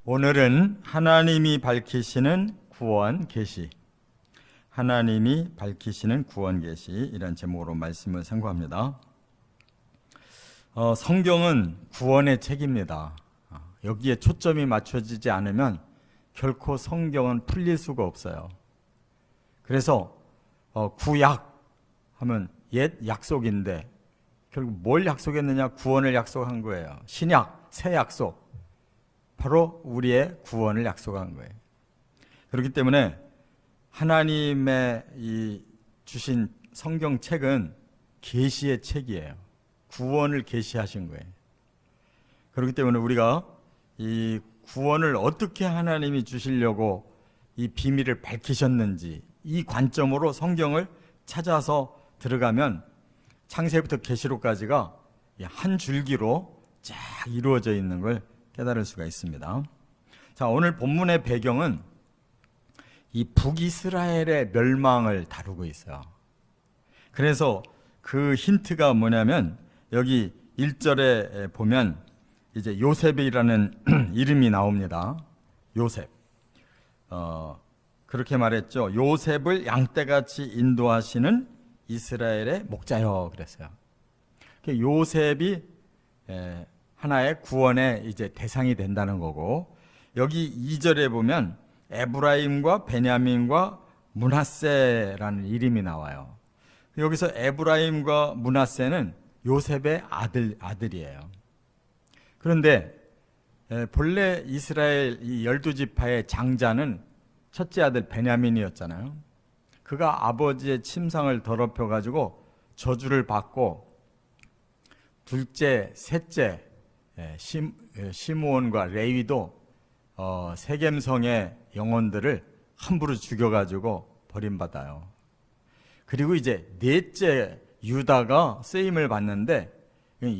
오늘은 하나님이 밝히시는 구원 계시, 하나님이 밝히시는 구원 계시 이런 제목으로 말씀을 상고합니다. 성경은 구원의 책입니다. 여기에 초점이 맞춰지지 않으면 결코 성경은 풀릴 수가 없어요. 그래서 구약 하면 옛 약속인데 결국 뭘 약속했느냐? 구원을 약속한 거예요. 신약, 새 약속, 바로 우리의 구원을 약속한 거예요. 그렇기 때문에 하나님의 이 주신 성경책은 계시의 책이에요. 구원을 계시하신 거예요. 그렇기 때문에 우리가 이 구원을 어떻게 하나님이 주시려고 이 비밀을 밝히셨는지 이 관점으로 성경을 찾아서 들어가면 창세부터 계시록까지가 한 줄기로 쫙 이루어져 있는 걸 깨달을 수가 있습니다. 자, 오늘 본문의 배경은 이 북이스라엘의 멸망을 다루고 있어요. 그래서 그 힌트가 뭐냐면 여기 1절에 보면 이제 요셉이라는 이름이 나옵니다. 요셉. 그렇게 말했죠. 요셉을 양떼같이 인도하시는 이스라엘의 목자여 그랬어요. 요셉이 하나의 구원의 이제 대상이 된다는 거고, 여기 2절에 보면 에브라임과 베냐민과 므낫세라는 이름이 나와요. 여기서 에브라임과 므낫세는 요셉의 아들이에요. 그런데 본래 이스라엘 이 12지파의 장자는 첫째 아들 베냐민이었잖아요. 그가 아버지의 침상을 더럽혀 가지고 저주를 받고 둘째, 셋째 시므온과 레위도 세겜성의 영혼들을 함부로 죽여가지고 버림받아요. 그리고 이제 넷째 유다가 쓰임을 받는데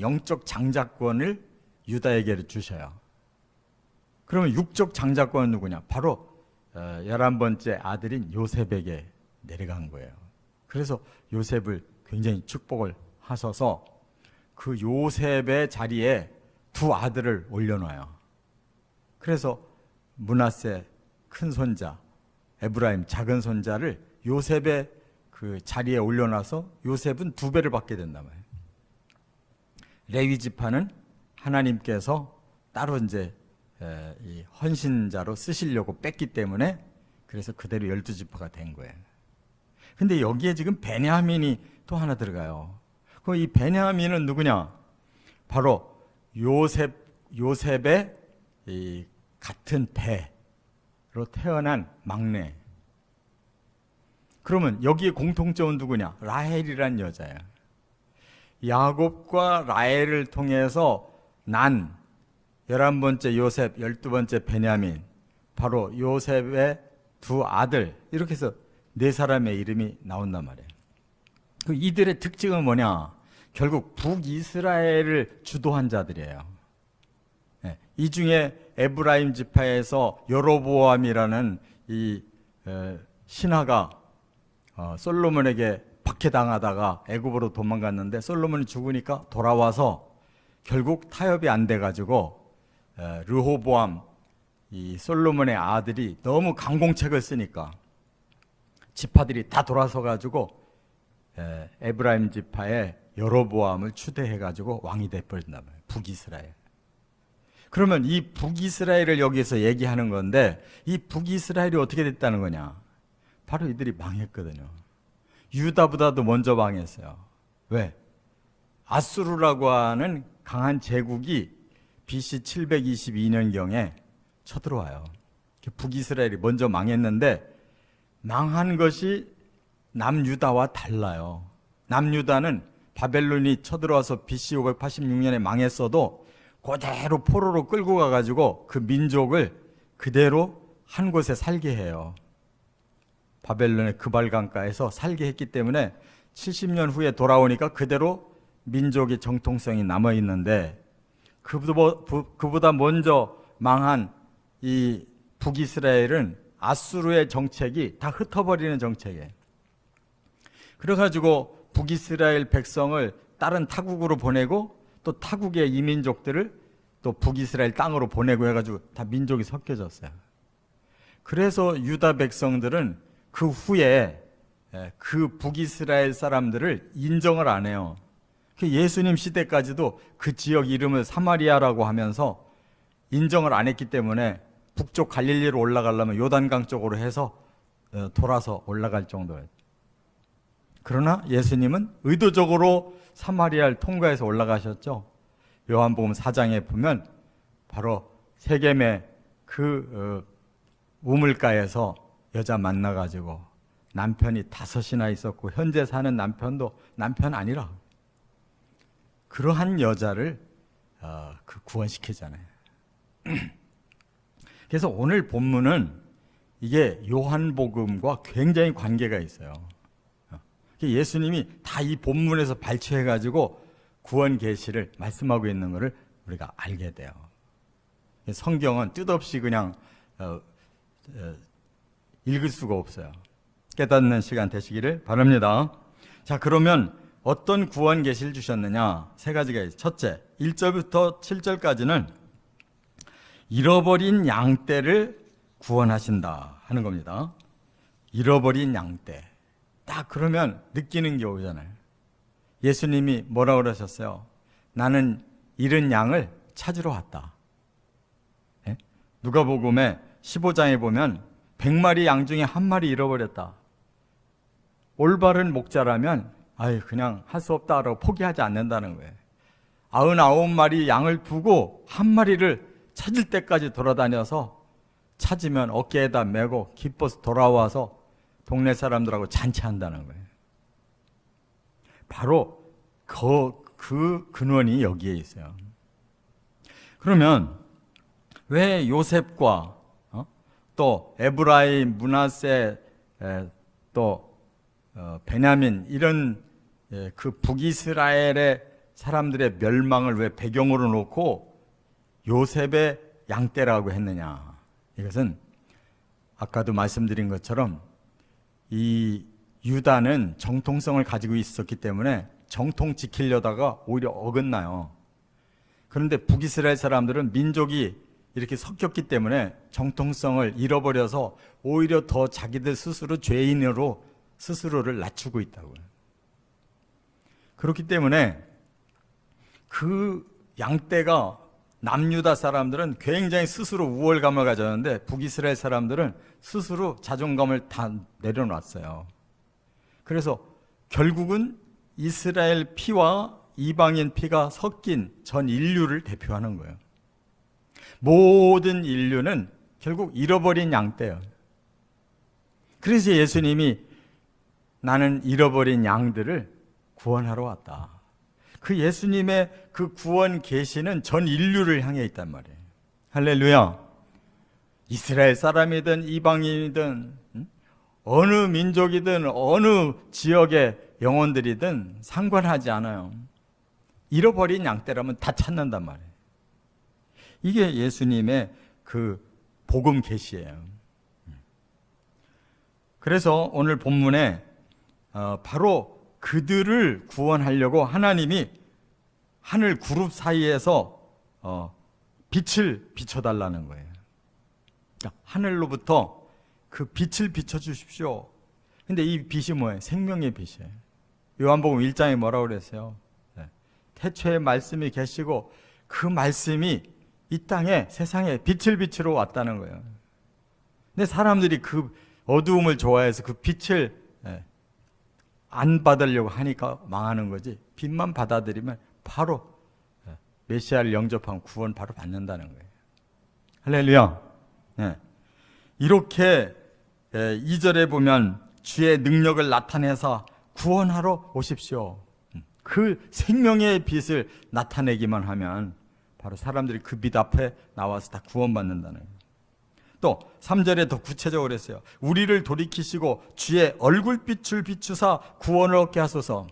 영적 장자권을 유다에게 주셔요. 그러면 육적 장자권은 누구냐? 바로 11번째 아들인 요셉에게 내려간 거예요. 그래서 요셉을 굉장히 축복을 하셔서 그 요셉의 자리에 두 아들을 올려놔요. 그래서 므낫세 큰 손자, 에브라임 작은 손자를 요셉의 그 자리에 올려놔서 요셉은 2배를 받게 된단 말이에요. 레위 지파는 하나님께서 따로 이제 이 헌신자로 쓰시려고 뺐기 때문에 그래서 그대로 12지파가 된 거예요. 근데 여기에 지금 베냐민이 또 하나 들어가요. 그럼 이 베냐민은 누구냐? 바로 요셉의 이 같은 배로 태어난 막내. 그러면 여기에 공통점은 누구냐? 라헬이란 여자예요. 야곱과 라헬을 통해서 난 11번째 요셉, 12번째 베냐민, 바로 요셉의 두 아들, 이렇게 해서 4사람의 이름이 나온단 말이에요. 이들의 특징은 뭐냐? 결국 북이스라엘을 주도한 자들이에요. 이 중에 에브라임 지파에서 여로보암이라는 이 신하가 솔로몬에게 박해당하다가 애굽으로 도망갔는데 솔로몬이 죽으니까 돌아와서 결국 타협이 안 돼가지고 르호보암 이 솔로몬의 아들이 너무 강공책을 쓰니까 지파들이 다 돌아서 가지고 에브라임 지파의 여로보암을 추대해 가지고 왕이 돼버린단 말이에요. 북이스라엘. 그러면 이 북이스라엘을 여기에서 얘기하는 건데 이 북이스라엘이 어떻게 됐다는 거냐? 바로 이들이 망했거든요. 유다보다도 먼저 망했어요. 왜? 아수르라고 하는 강한 제국이 BC 722년경에 쳐들어와요. 북이스라엘이 먼저 망했는데 망한 것이 남유다와 달라요. 남유다는 바벨론이 쳐들어와서 BC 586년에 망했어도 그대로 포로로 끌고 가가지고 그 민족을 그대로 한 곳에 살게 해요. 바벨론의 그발강가에서 살게 했기 때문에 70년 후에 돌아오니까 그대로 민족의 정통성이 남아있는데 그보다 먼저 망한 이 북이스라엘은 아수르의 정책이 다 흩어버리는 정책이에요. 그래가지고 북이스라엘 백성을 다른 타국으로 보내고 또 타국의 이민족들을 또 북이스라엘 땅으로 보내고 해가지고 다 민족이 섞여졌어요. 그래서 유다 백성들은 그 후에 그 북이스라엘 사람들을 인정을 안 해요. 예수님 시대까지도 그 지역 이름을 사마리아라고 하면서 인정을 안 했기 때문에 북쪽 갈릴리로 올라가려면 요단강 쪽으로 해서 돌아서 올라갈 정도예요. 그러나 예수님은 의도적으로 사마리아를 통과해서 올라가셨죠. 요한복음 4장에 보면 바로 세겜의 그 우물가에서 여자 만나가지고 남편이 5이나 있었고 현재 사는 남편도 남편 아니라 그러한 여자를 구원시키잖아요. 그래서 오늘 본문은 이게 요한복음과 굉장히 관계가 있어요. 예수님이 다 이 본문에서 발췌해가지고 구원 계시를 말씀하고 있는 것을 우리가 알게 돼요. 성경은 뜻없이 그냥 읽을 수가 없어요. 깨닫는 시간 되시기를 바랍니다. 자, 그러면 어떤 구원 계시를 주셨느냐? 3가지가 있어요. 첫째, 1절부터 7절까지는 잃어버린 양떼를 구원하신다 하는 겁니다. 잃어버린 양떼. 딱 그러면 느끼는 게 오잖아요. 예수님이 뭐라고 그러셨어요? 나는 잃은 양을 찾으러 왔다. 예? 누가복음에 15장에 보면 100마리 양 중에 1마리 잃어버렸다. 올바른 목자라면 그냥 할 수 없다라고 포기하지 않는다는 거예요. 99마리 양을 두고 1마리를 찾을 때까지 돌아다녀서 찾으면 어깨에다 메고 기뻐서 돌아와서 동네 사람들하고 잔치한다는 거예요. 바로 그 근원이 여기에 있어요. 그러면 왜 요셉과 또 에브라임, 므낫세, 또 베냐민 이런 그 북이스라엘의 사람들의 멸망을 왜 배경으로 놓고 요셉의 양떼라고 했느냐? 이것은 아까도 말씀드린 것처럼 이 유다는 정통성을 가지고 있었기 때문에 정통 지키려다가 오히려 어긋나요. 그런데 북이스라엘 사람들은 민족이 이렇게 섞였기 때문에 정통성을 잃어버려서 오히려 더 자기들 스스로 죄인으로 스스로를 낮추고 있다고요. 그렇기 때문에 그 양떼가 남유다 사람들은 굉장히 스스로 우월감을 가졌는데 북이스라엘 사람들은 스스로 자존감을 다 내려놨어요. 그래서 결국은 이스라엘 피와 이방인 피가 섞인 전 인류를 대표하는 거예요. 모든 인류는 결국 잃어버린 양떼예요. 그래서 예수님이 나는 잃어버린 양들을 구원하러 왔다. 그 예수님의 그 구원 계시는 전 인류를 향해 있단 말이에요. 할렐루야. 이스라엘 사람이든 이방인이든 어느 민족이든 어느 지역의 영혼들이든 상관하지 않아요. 잃어버린 양떼라면 다 찾는단 말이에요. 이게 예수님의 그 복음 계시예요. 그래서 오늘 본문에 바로 그들을 구원하려고 하나님이 하늘 그룹 사이에서 빛을 비춰달라는 거예요. 하늘로부터 그 빛을 비춰주십시오. 근데 이 빛이 뭐예요? 생명의 빛이에요. 요한복음 1장에 뭐라고 그랬어요? 태초에 말씀이 계시고 그 말씀이 이 땅에 세상에 빛을 비추러 왔다는 거예요. 근데 사람들이 그 어두움을 좋아해서 그 빛을 안 받으려고 하니까 망하는 거지. 빛만 받아들이면 바로 메시아를 영접하면 구원 바로 받는다는 거예요. 할렐루야. 네. 이렇게 2절에 보면 주의 능력을 나타내서 구원하러 오십시오. 그 생명의 빛을 나타내기만 하면 바로 사람들이 그 빛 앞에 나와서 다 구원받는다는 거예요. 또 3절에 더 구체적으로 했어요. 우리를 돌이키시고 주의 얼굴빛을 비추사 구원을 얻게 하소서.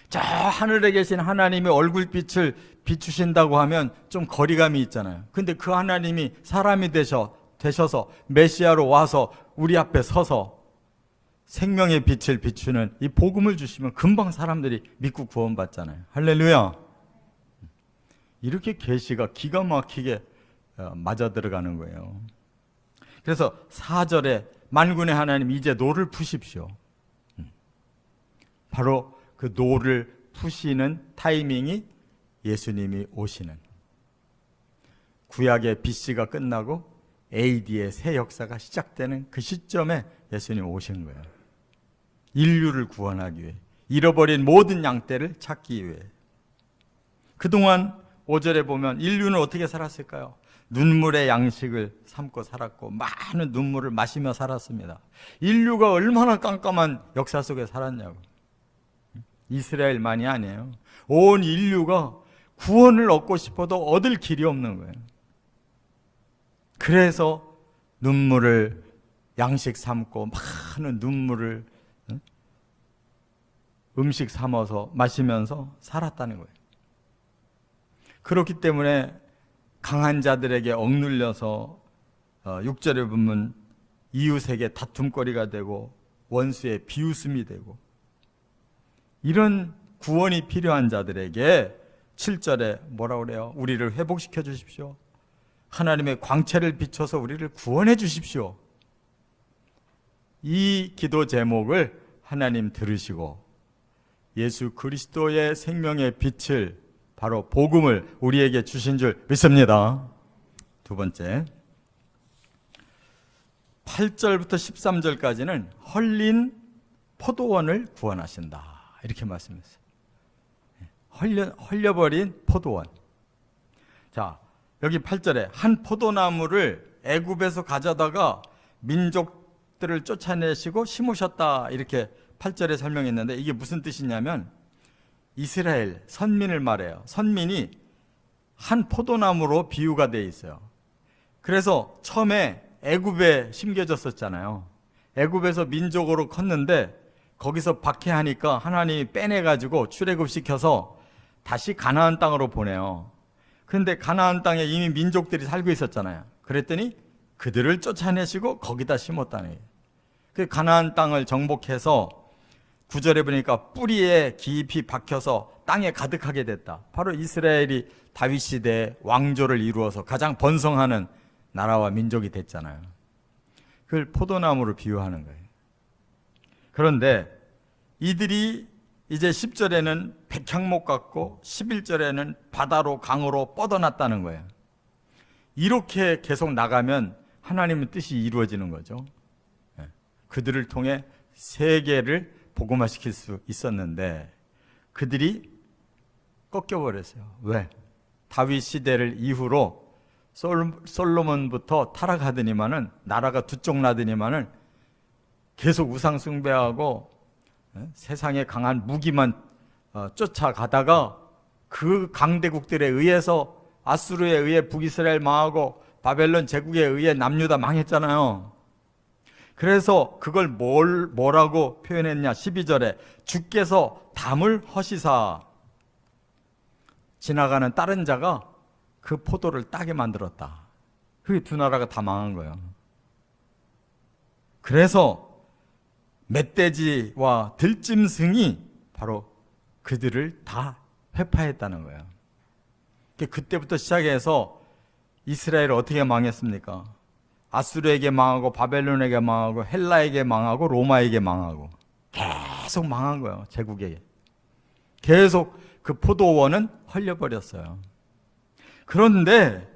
저 하늘에 계신 하나님의 얼굴빛을 비추신다고 하면 좀 거리감이 있잖아요. 근데 그 하나님이 사람이 되셔서 메시아로 와서 우리 앞에 서서 생명의 빛을 비추는 이 복음을 주시면 금방 사람들이 믿고 구원받잖아요. 할렐루야. 이렇게 계시가 기가 막히게 맞아 들어가는 거예요. 그래서 4절에 만군의 하나님 이제 노를 푸십시오. 바로 그 노를 푸시는 타이밍이 예수님이 오시는, 구약의 BC가 끝나고 AD의 새 역사가 시작되는 그 시점에 예수님 오신 거예요. 인류를 구원하기 위해, 잃어버린 모든 양떼를 찾기 위해. 그동안 5절에 보면 인류는 어떻게 살았을까요? 눈물의 양식을 삼고 살았고 많은 눈물을 마시며 살았습니다. 인류가 얼마나 깜깜한 역사 속에 살았냐고. 이스라엘만이 아니에요. 온 인류가 구원을 얻고 싶어도 얻을 길이 없는 거예요. 그래서 눈물을 양식 삼고 많은 눈물을 음식 삼아서 마시면서 살았다는 거예요. 그렇기 때문에 강한 자들에게 억눌려서 6절에 보면 이웃에게 다툼거리가 되고 원수의 비웃음이 되고, 이런 구원이 필요한 자들에게 7절에 뭐라고 그래요? 우리를 회복시켜 주십시오. 하나님의 광채를 비춰서 우리를 구원해 주십시오. 이 기도 제목을 하나님 들으시고 예수 그리스도의 생명의 빛을, 바로 복음을 우리에게 주신 줄 믿습니다. 두 번째, 8절부터 13절까지는 헐린 포도원을 구원하신다, 이렇게 말씀했어요. 헐려버린 포도원. 자, 여기 8절에 한 포도나무를 애굽에서 가져다가 민족들을 쫓아내시고 심으셨다, 이렇게 8절에 설명했는데, 이게 무슨 뜻이냐면 이스라엘 선민을 말해요. 선민이 한 포도나무로 비유가 되어 있어요. 그래서 처음에 애굽에 심겨졌었잖아요. 애굽에서 민족으로 컸는데 거기서 박해하니까 하나님이 빼내가지고 출애굽시켜서 다시 가나안 땅으로 보내요. 그런데 가나안 땅에 이미 민족들이 살고 있었잖아요. 그랬더니 그들을 쫓아내시고 거기다 심었다는 거예요. 그 가나안 땅을 정복해서 9절에 보니까 뿌리에 깊이 박혀서 땅에 가득하게 됐다. 바로 이스라엘이 다윗 시대에 왕조를 이루어서 가장 번성하는 나라와 민족이 됐잖아요. 그걸 포도나무로 비유하는 거예요. 그런데 이들이 이제 10절에는 백향목 같고 11절에는 바다로 강으로 뻗어났다는 거예요. 이렇게 계속 나가면 하나님의 뜻이 이루어지는 거죠. 그들을 통해 세계를 복음화시킬 수 있었는데 그들이 꺾여버렸어요. 왜? 다윗 시대를 이후로 솔로몬부터 타락하더니만은, 나라가 두 쪽 나더니만은 계속 우상 숭배하고 세상에 강한 무기만 쫓아가다가 그 강대국들에 의해서, 아수르에 의해 북이스라엘 망하고 바벨론 제국에 의해 남유다 망했잖아요. 그래서 그걸 뭐라고 표현했냐? 12절에 주께서 담을 허시사, 지나가는 다른 자가 그 포도를 따게 만들었다. 그게 두 나라가 다 망한 거예요. 그래서 멧돼지와 들짐승이 바로 그들을 다 회파했다는 거예요. 그때부터 시작해서 이스라엘이 어떻게 망했습니까? 아수르에게 망하고 바벨론에게 망하고 헬라에게 망하고 로마에게 망하고 계속 망한 거예요. 제국에 계속 그 포도원은 헐려버렸어요. 그런데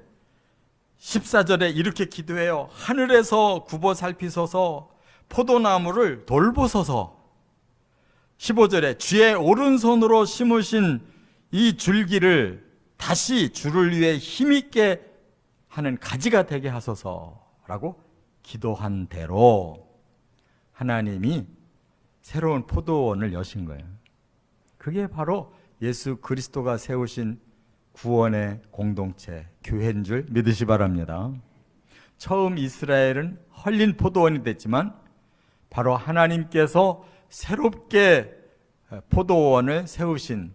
14절에 이렇게 기도해요. 하늘에서 굽어 살피소서, 포도나무를 돌보소서. 15절에 주의 오른손으로 심으신 이 줄기를 다시 주를 위해 힘있게 하는 가지가 되게 하소서라고 기도한 대로 하나님이 새로운 포도원을 여신 거예요. 그게 바로 예수 그리스도가 세우신 구원의 공동체, 교회인 줄 믿으시 바랍니다. 처음 이스라엘은 헐린 포도원이 됐지만 바로 하나님께서 새롭게 포도원을 세우신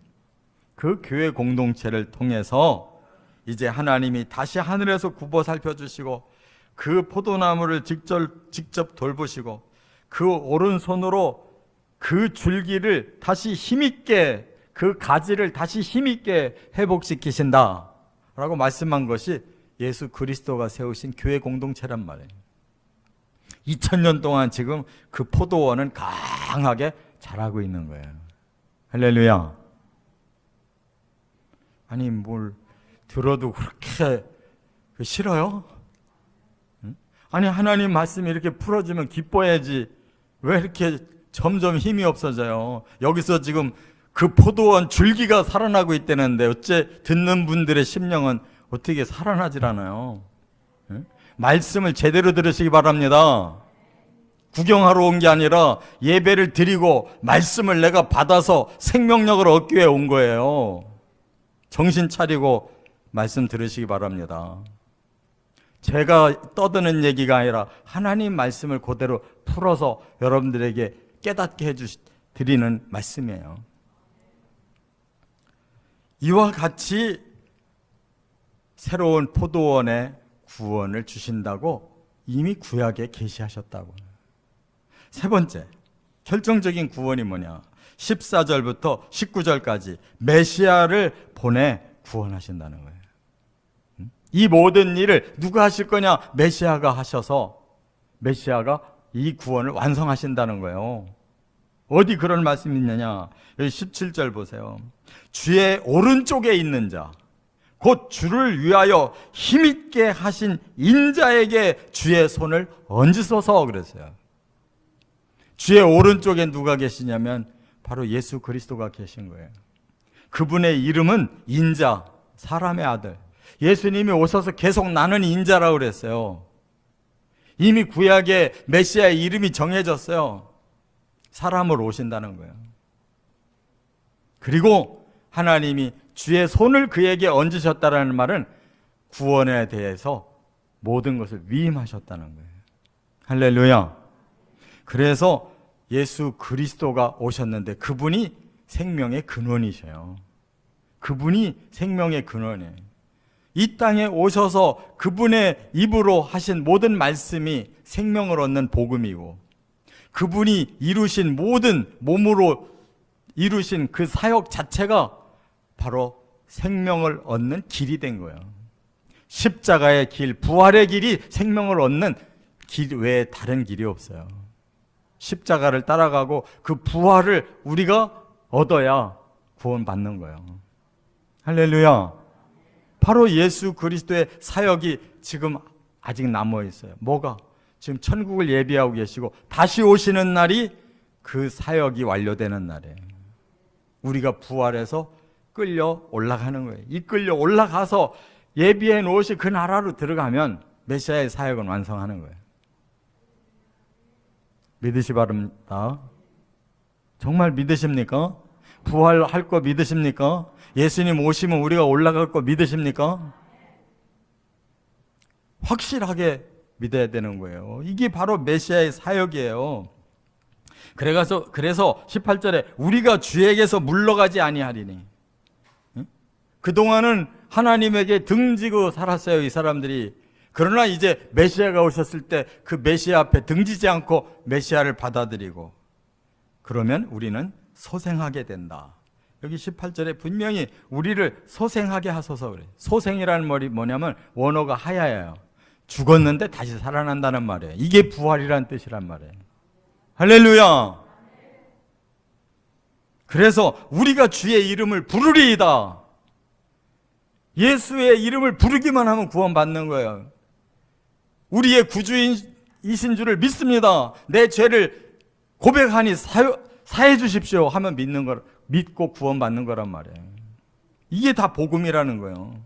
그 교회 공동체를 통해서 이제 하나님이 다시 하늘에서 굽어 살펴주시고 그 포도나무를 직접 돌보시고 그 오른손으로 그 줄기를 다시 힘있게, 그 가지를 다시 힘있게 회복시키신다. 라고 말씀한 것이 예수 그리스도가 세우신 교회 공동체란 말이에요. 2000년 동안 지금 그 포도원은 강하게 자라고 있는 거예요. 할렐루야. 아니 뭘 들어도 그렇게 싫어요? 아니 하나님 말씀이 이렇게 풀어주면 기뻐야지 왜 이렇게 점점 힘이 없어져요? 여기서 지금 그 포도원 줄기가 살아나고 있다는데 어째 듣는 분들의 심령은 어떻게 살아나질 않아요? 말씀을 제대로 들으시기 바랍니다. 구경하러 온 게 아니라 예배를 드리고 말씀을 내가 받아서 생명력을 얻기 위해 온 거예요. 정신 차리고 말씀 들으시기 바랍니다. 제가 떠드는 얘기가 아니라 하나님 말씀을 그대로 풀어서 여러분들에게 깨닫게 드리는 말씀이에요. 이와 같이 새로운 포도원의 구원을 주신다고 이미 구약에 계시하셨다고. 세 번째, 결정적인 구원이 뭐냐? 14절부터 19절까지 메시아를 보내 구원하신다는 거예요. 이 모든 일을 누가 하실 거냐? 메시아가 하셔서 메시아가 이 구원을 완성하신다는 거예요. 어디 그런 말씀이 있느냐? 여기 17절 보세요. 주의 오른쪽에 있는 자, 곧 주를 위하여 힘있게 하신 인자에게 주의 손을 얹으소서 그랬어요. 주의 오른쪽에 누가 계시냐면 바로 예수 그리스도가 계신 거예요. 그분의 이름은 인자, 사람의 아들. 예수님이 오셔서 계속 나는 인자라고 그랬어요. 이미 구약에 메시아의 이름이 정해졌어요. 사람으로 오신다는 거예요. 그리고 하나님이 주의 손을 그에게 얹으셨다는 말은 구원에 대해서 모든 것을 위임하셨다는 거예요. 할렐루야. 그래서 예수 그리스도가 오셨는데 그분이 생명의 근원이셔요. 그분이 생명의 근원이에요. 이 땅에 오셔서 그분의 입으로 하신 모든 말씀이 생명을 얻는 복음이고 그분이 이루신 모든 몸으로 이루신 그 사역 자체가 바로 생명을 얻는 길이 된 거예요. 십자가의 길, 부활의 길이 생명을 얻는 길 외에 다른 길이 없어요. 십자가를 따라가고 그 부활을 우리가 얻어야 구원받는 거예요. 할렐루야. 바로 예수 그리스도의 사역이 지금 아직 남아 있어요. 뭐가? 지금 천국을 예비하고 계시고 다시 오시는 날이 그 사역이 완료되는 날이에요. 우리가 부활해서 끌려 올라가는 거예요. 이끌려 올라가서 예비해 놓으신 그 나라로 들어가면 메시아의 사역은 완성하는 거예요. 믿으시 바랍니다. 정말 믿으십니까? 부활할 거 믿으십니까? 예수님 오시면 우리가 올라갈 거 믿으십니까? 확실하게 믿어야 되는 거예요. 이게 바로 메시아의 사역이에요. 그래서 18절에 우리가 주에게서 물러가지 아니하리니. 그동안은 하나님에게 등지고 살았어요, 이 사람들이. 그러나 이제 메시아가 오셨을 때 그 메시아 앞에 등지지 않고 메시아를 받아들이고 그러면 우리는 소생하게 된다. 여기 18절에 분명히 우리를 소생하게 하소서 그래요. 소생이라는 말이 뭐냐면 원어가 하야예요. 죽었는데 다시 살아난다는 말이에요. 이게 부활이라는 뜻이란 말이에요. 할렐루야. 그래서 우리가 주의 이름을 부르리이다. 예수의 이름을 부르기만 하면 구원받는 거예요. 우리의 구주이신 줄을 믿습니다. 내 죄를 고백하니 사해 주십시오 하면 믿고 구원받는 거란 말이에요. 이게 다 복음이라는 거예요.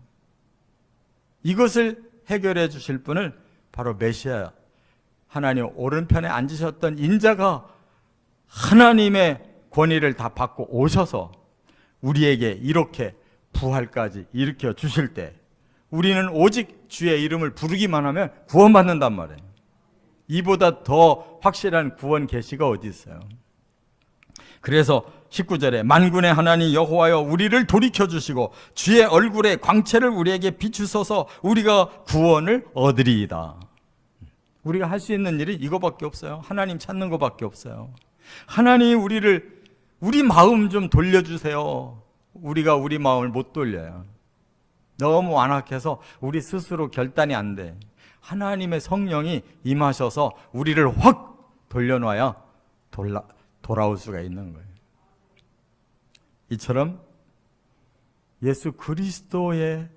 이것을 해결해 주실 분을 바로 메시아, 하나님 오른편에 앉으셨던 인자가 하나님의 권위를 다 받고 오셔서 우리에게 이렇게 부활까지 일으켜 주실 때 우리는 오직 주의 이름을 부르기만 하면 구원받는단 말이에요. 이보다 더 확실한 구원 계시가 어디 있어요? 그래서 19절에 만군의 하나님 여호와여 우리를 돌이켜주시고 주의 얼굴의 광채를 우리에게 비추소서 우리가 구원을 얻으리이다. 우리가 할 수 있는 일이 이거밖에 없어요. 하나님 찾는 것밖에 없어요. 하나님 우리 마음 좀 돌려주세요. 우리가 우리 마음을 못 돌려요. 너무 완악해서 우리 스스로 결단이 안 돼. 하나님의 성령이 임하셔서 우리를 확 돌려놔야 돌아올 수가 있는 거예요. 이처럼 예수 그리스도의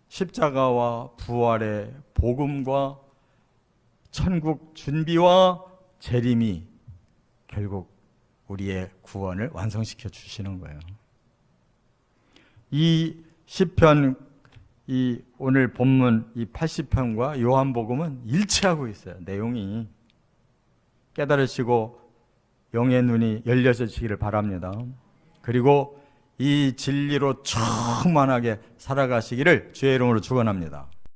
십자가와 부활의 복음과 천국 준비와 재림이 결국 우리의 구원을 완성시켜 주시는 거예요. 이 시편, 이 오늘 본문 이 80편과 요한복음은 일치하고 있어요. 내용이. 깨달으시고 영의 눈이 열려지기를 바랍니다. 그리고 이 진리로 충만하게 살아가시기를 주의 이름으로 축원합니다.